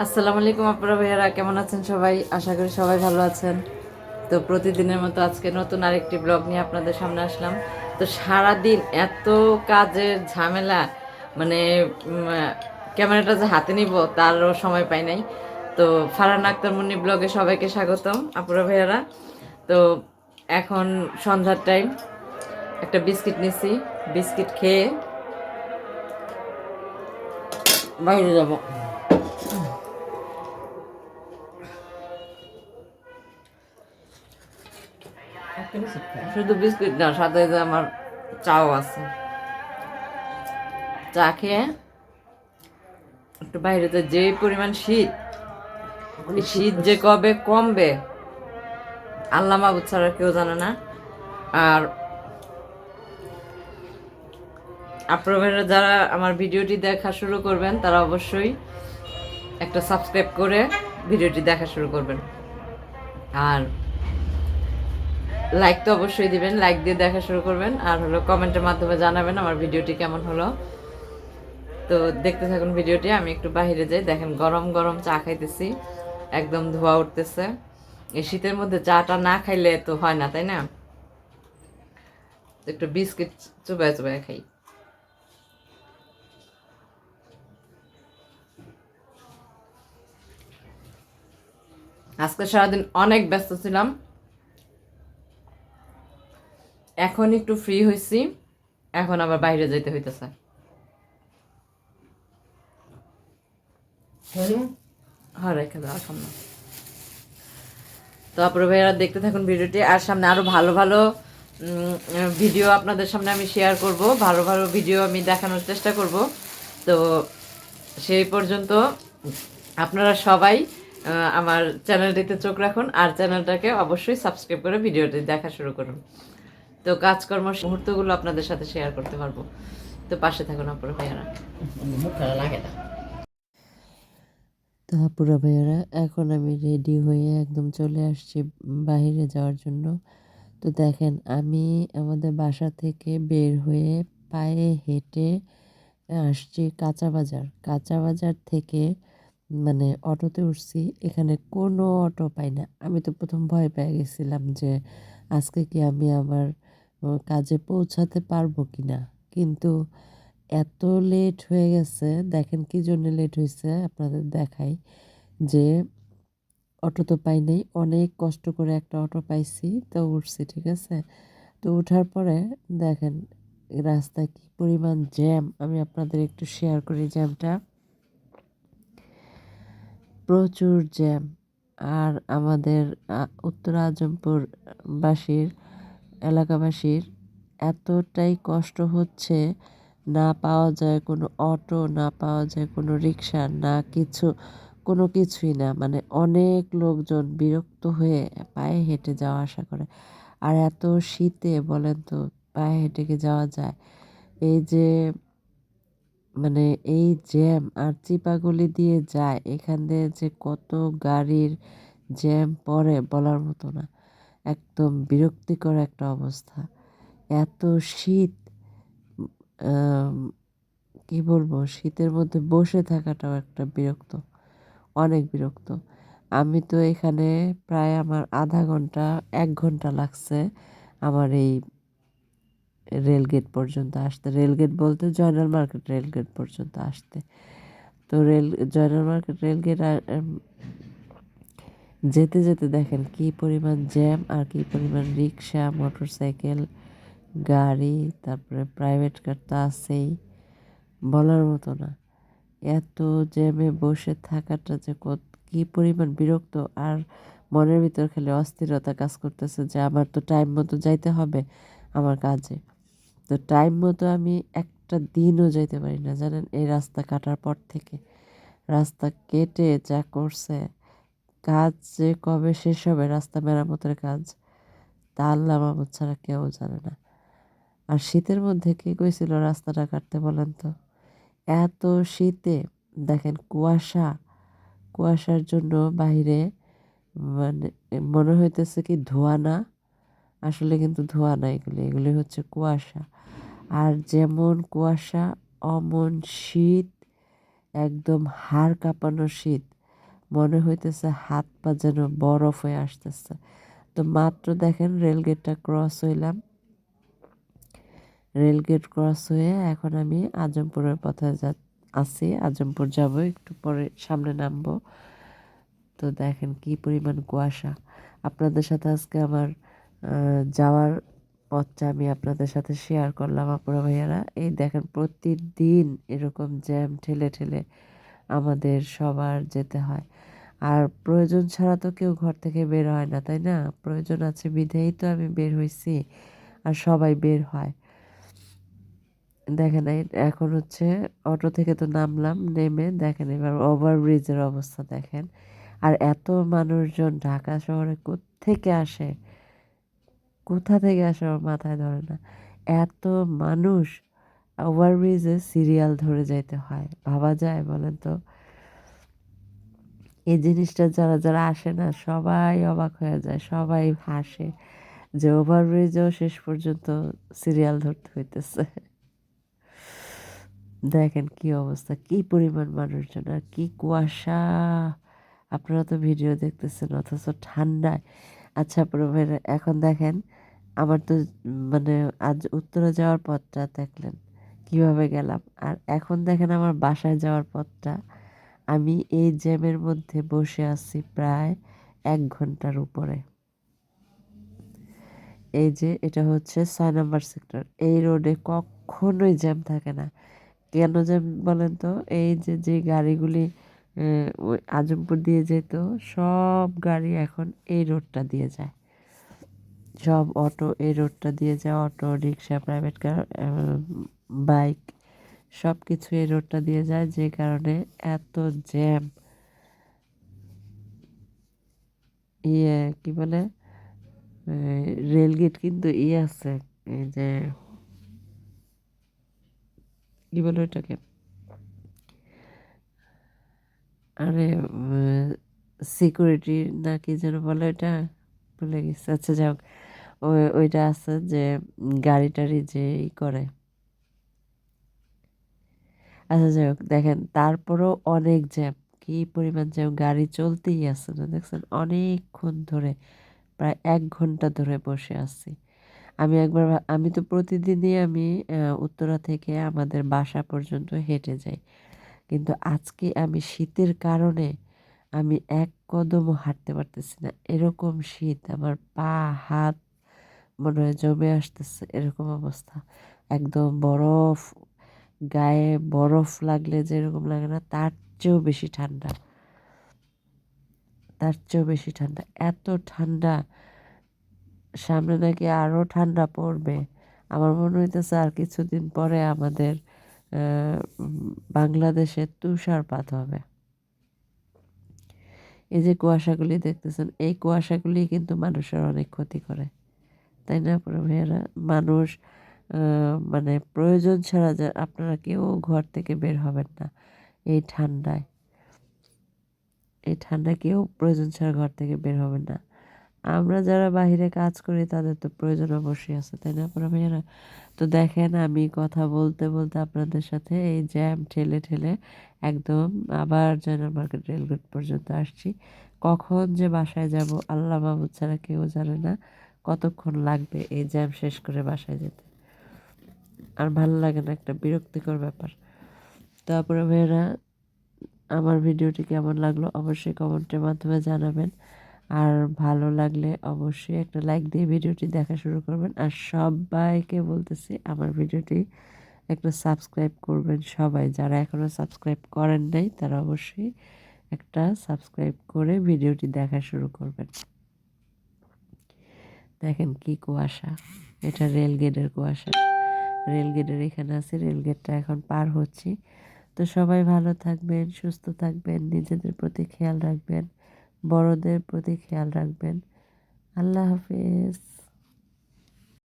আসসালামু আলাইকুম আপনারা ভাইয়ারা, কেমন আছেন সবাই? আশা করি সবাই ভালো আছেন। তো প্রতিদিনের মতো আজকে নতুন আরেকটি ব্লগ নিয়ে আপনাদের সামনে আসলাম। তো সারাদিন এত কাজের ঝামেলা, মানে ক্যামেরাটা যে হাতে নিব তারও সময় পাই নাই। তো ফারহান আক্তার মুন্নি ব্লগে সবাইকে স্বাগতম আপুরা ভাইয়ারা। তো এখন সন্ধ্যার টাইম, একটা বিস্কিট নিছি, বিস্কিট খেয়ে বাইরে যাব। শুধু বিস্কুট না, সাথে যে আমার চাও আছে। চা খেয়ে একটু বাইরেতে যে পরিমাণ শীত, এই শীত যে কবে কমবে আল্লাহ মাবুদ ছাড়া কেউ জানে না। আর আপনারা যারা আমার ভিডিওটি দেখা শুরু করবেন তারা অবশ্যই একটা সাবস্ক্রাইব করে ভিডিওটি দেখা শুরু করবেন। আর লাইক তো অবশ্যই দিবেন, লাইক দিয়ে দেখা শুরু করবেন। আর হলো কমেন্টের মাধ্যমে জানাবেন আমার ভিডিওটি কেমন হলো। তো দেখতে থাকুন ভিডিওটি। আমি একটু বাইরে যাই, দেখেন গরম গরম চা খাইতেছি, একদম ধোয়া উঠতেছে। এই শীতের মধ্যে চাটা না খাইলে তো হয় না, তাই না? একটু বিস্কিট চুবাই চুবাই খাই। আজকে সারাদিন অনেক ব্যস্ত ছিলাম, এখন একটু ফ্রি হয়েছি, এখন আবার বাইরে যেতে হইতেছে। হ্যাঁ, রেখে দাও সামনে। তো আপনারা ভাইয়ারা দেখতে থাকুন ভিডিওটি। আর সামনে আরো ভালো ভালো ভিডিও আপনাদের সামনে আমি শেয়ার করব, ভালো ভালো ভিডিও আমি দেখানোর চেষ্টা করব। তো সেই পর্যন্ত আপনারা সবাই আমার চ্যানেলটিতে চোখ রাখুন, আর চ্যানেলটাকে অবশ্যই সাবস্ক্রাইব করে ভিডিওটি দেখা শুরু করুন। তো কাজকর্ম মুহূর্তগুলো আপনাদের সাথে শেয়ার করতে পারবো। তো পাশে থাকুন আপুরা ভাইয়ারা। তো আপুরা ভাইয়ারা, এখন আমি রেডি হয়ে একদম চলে আসছি বাইরে যাওয়ার জন্য। তো দেখেন, আমি আমাদের বাসা থেকে বের হয়ে পায়ে হেঁটে আসছি কাঁচা বাজার। কাঁচা বাজার থেকে মানে অটোতে উঠছি, এখানে কোনো অটো পাই না। আমি তো প্রথম ভয় পেয়ে গেছিলাম যে আজকে কি আমি আমার কাজে পৌঁছাতে পারবো কি না। কিন্তু এত লেট হয়ে গেছে, দেখেন কি জন্য লেট হয়েছে আপনাদের দেখাই। যে অটো তো পাই নাই, অনেক কষ্ট করে একটা অটো পাইছি, তো উঠছি, ঠিক আছে। তো উঠার পরে দেখেন রাস্তায় কি পরিমাণ জ্যাম, আমি আপনাদের একটু শেয়ার করি জ্যামটা। প্রচুর জ্যাম। আর আমাদের উত্তর আজমপুর বাসীর এলাকাবাসীর এতটাই কষ্ট হচ্ছে, না পাওয়া যায় কোনো অটো, না পাওয়া যায় কোনো রিক্সা, না কিছু, কোনো কিছুই না। মানে অনেক লোকজন বিরক্ত হয়ে পায়ে হেঁটে যাওয়া আসা করে। আর এত শীতে বলেন তো পায়ে হেঁটে কি যাওয়া যায়? এই যে মানে এই জ্যাম আর চিপাগুলি দিয়ে যায়, এখান দিয়ে যে কত গাড়ির জ্যাম পড়ে বলার মতো না। একদম বিরক্তিকর একটা অবস্থা। এত শীত, আম, কি বলবো, শীতের মধ্যে বসে থাকাটাও একটা বিরক্ত, অনেক বিরক্ত। আমি তো এখানে প্রায় আমার আধা ঘন্টা 1 ঘন্টা লাগছে আমার এই রেলগেট পর্যন্ত আসতে। রেলগেট বলতে জয়নাল মার্কেট রেলগেট পর্যন্ত আসতে। তো জয়নাল মার্কেট রেলগেট যেতে যেতে দেখেন কি পরিমাণ জ্যাম, আর কি পরিমাণ রিক্সা, মোটরসাইকেল, গাড়ি, তারপরে প্রাইভেট কার তো আছেই, বলার মতো না। এত জ্যামে বসে থাকাটা যে কি পরিমাণ বিরক্ত। আর মনের ভিতর খালি অস্থিরতা কাজ করতেছে যে আমার তো টাইম মতো যাইতে হবে আমার কাজে। তো টাইম মতো আমি একটা দিনও যাইতে পারি না, জানেন, এই রাস্তা কাটার পর থেকে। রাস্তা কেটে যা করছে, কাজ যে কবে শেষ হবে রাস্তা মেরামতের কাজ, তা আল্লাহ মাহবুদ ছাড়া কেউ জানে না। আর শীতের মধ্যে কে কইছিল রাস্তাটা কাটতে বলেন তো? এত শীতে দেখেন কুয়াশা, কুয়াশার জন্য বাইরে মানে মনে হইতেছে কি ধোঁয়া না, আসলে কিন্তু ধোঁয়া না, এগুলি এগুলি হচ্ছে কুয়াশা। আর যেমন কুয়াশা অমন শীত, একদম হাড় কাঁপানো শীত। মনে হইতেছে হাত পা যেন বরফ হয়ে আসতেছে। তো মাত্র দেখেন রেলগেটটা ক্রস হইলাম, রেলগেট ক্রস হয়ে এখন আমি আজমপুরের পথে আছি, আজমপুর যাব, একটু পরে সামনে নামবো। তো দেখেন কি পরিমাণ কুয়াশা। আপনাদের সাথে আজকে আমার যাওয়ার পথটা আমি আপনাদের সাথে শেয়ার করলাম আপুরা ভাইয়ারা। এই দেখেন প্রতিদিন এরকম জ্যাম ঠেলে ঠেলে আমাদের সবার যেতে হয়। আর প্রয়োজন ছাড়া তো কেউ ঘর থেকে বের হয় না, তাই না? প্রয়োজন আছে বিধেই তো আমি বের হইছি, আর সবাই বের হয়। দেখেন এখন হচ্ছে অটো থেকে তো নামলাম, নেমে দেখেন এবার ওভারব্রিজের অবস্থা দেখেন। আর এত মানুষজন ঢাকা শহরে কোত্থেকে আসে, কোথা থেকে আসে আমার মাথায় ধরে না। এত মানুষ, ওভারব্রিজে সিরিয়াল ধরে যাইতে হয়, ভাবা যায় বলেন তো? এই জিনিসটা যারা যারা আসে না সবাই অবাক হয়ে যায়, সবাই হাসে যে ওভারব্রিজেও শেষ পর্যন্ত সিরিয়াল ধরতে হইতেছে। দেখেন কি অবস্থা, কি পরিমাণ মানুষজন আর কি কুয়াশা। আপনারা তো ভিডিও দেখতেছেন অথচ ঠান্ডায়। আচ্ছা প্রভের এখন দেখেন আমার তো মানে আজ উত্তরে যাওয়ার পথটা দেখলেন কিভাবে গেলাম, আর এখন দেখেন আমার বাসায় যাওয়ার পথটা। আমি এই জ্যামের মধ্যে বসে আছি প্রায় 1 ঘন্টার উপরে। এই যে এটা হচ্ছে 6 নম্বর সেক্টর, এই রোডে কখনোই জ্যাম থাকে না। কেন জ্যাম বলেন তো? এই যে যে গাড়িগুলি ওই আজমপুর দিয়ে যেত, সব গাড়ি এখন এই রোডটা দিয়ে যায়, সব অটো এই রোডটা দিয়ে যায়, auto rickshaw private car bike সব কিছু এই রোডটা দিয়ে যায়, যে কারণে এত জ্যাম। ইয়ে কি বলে, রেলগেট কিন্তু ইয়ে আছে, এই যে কি বলে ওটাকে, আরে সিকিউরিটি না কি যেন বলে ওটা, ভুলে গেছি। আচ্ছা যাই হোক, ওইটা আছে যে গাড়ি টাড়ি যে ই করে। আচ্ছা যাই হোক দেখেন তারপরেও অনেক জ্যাম, কি পরিমাণ জ্যাম, গাড়ি চলতেই আছে না, দেখছেন অনেকক্ষণ ধরে, প্রায় 1 ঘন্টা ধরে বসে আছি। আমি একবার আমি তো প্রতিদিনই আমি উত্তরা থেকে আমাদের বাসা পর্যন্ত হেঁটে যাই, কিন্তু আজকে আমি শীতের কারণে আমি এক কদমও হাঁটতে পারতেছি না, এরকম শীত, আমার পা হাত মনে হয় জমে আসতেছে, এরকম অবস্থা। একদম বরফ, গায়ে বরফ লাগলে যেরকম লাগে না, তার চেয়েও বেশি ঠান্ডা, তার চেয়েও বেশি ঠান্ডা, এত ঠান্ডা। সামনে নাকি আরো ঠান্ডা পড়বে। আমার মনে হইতেছে আর কিছুদিন পরে আমাদের বাংলাদেশে তুষারপাত হবে। এই যে কুয়াশাগুলি দেখতেছেন, এই কুয়াশাগুলি কিন্তু মানুষের অনেক ক্ষতি করে, তাই না পুরো ভাইয়েরা? মানুষ মানে প্রয়োজন ছাড়া আপনারা কেউ ঘর থেকে বের হবেন না এই ঠান্ডায়, এই ঠান্ডায় কেউ প্রয়োজন ছাড়া ঘর থেকে বের হবেন না। আমরা যারা বাহিরে কাজ করি তাদের তো প্রয়োজন অবশ্যই আছে, তাই না পুরো ভাইয়েরা? তো দেখেন আমি কথা বলতে বলতে আপনাদের সাথে এই জ্যাম ঠেলে ঠেলে একদম আবার জয়নুল মার্কেট রেলগেট পর্যন্ত আসছি। কখন যে বাসায় যাব আল্লাহ মাহবুদ ছাড়া কেউ জানে না, কতক্ষণ লাগবে এই জ্যাম শেষ করে বাসায় যেতে। আর ভালো লাগে না, একটা বিরক্তিকর ব্যাপার। তারপরে ভাইয়েরা আমার ভিডিওটি কেমন লাগলো অবশ্যই কমেন্টের মাধ্যমে জানাবেন। আর ভালো লাগলে অবশ্যই একটা লাইক দিয়ে ভিডিওটি দেখা শুরু করবেন। আর সবাইকে বলতেছি আমার ভিডিওটি একটা সাবস্ক্রাইব করবেন সবাই, যারা এখনও সাবস্ক্রাইব করেন নাই তারা অবশ্যই একটা সাবস্ক্রাইব করে ভিডিওটি দেখা শুরু করবেন। দেখেন কি কুয়াশা, এটা রেলগেটের কুয়াশা, রেলগেটের এখানে আছে, রেলগেটটা এখন পার হচ্ছি। তো সবাই ভালো থাকবেন, সুস্থ থাকবেন, নিজেদের প্রতি খেয়াল রাখবেন, বড়দের প্রতি খেয়াল রাখবেন। আল্লাহ হাফেজ।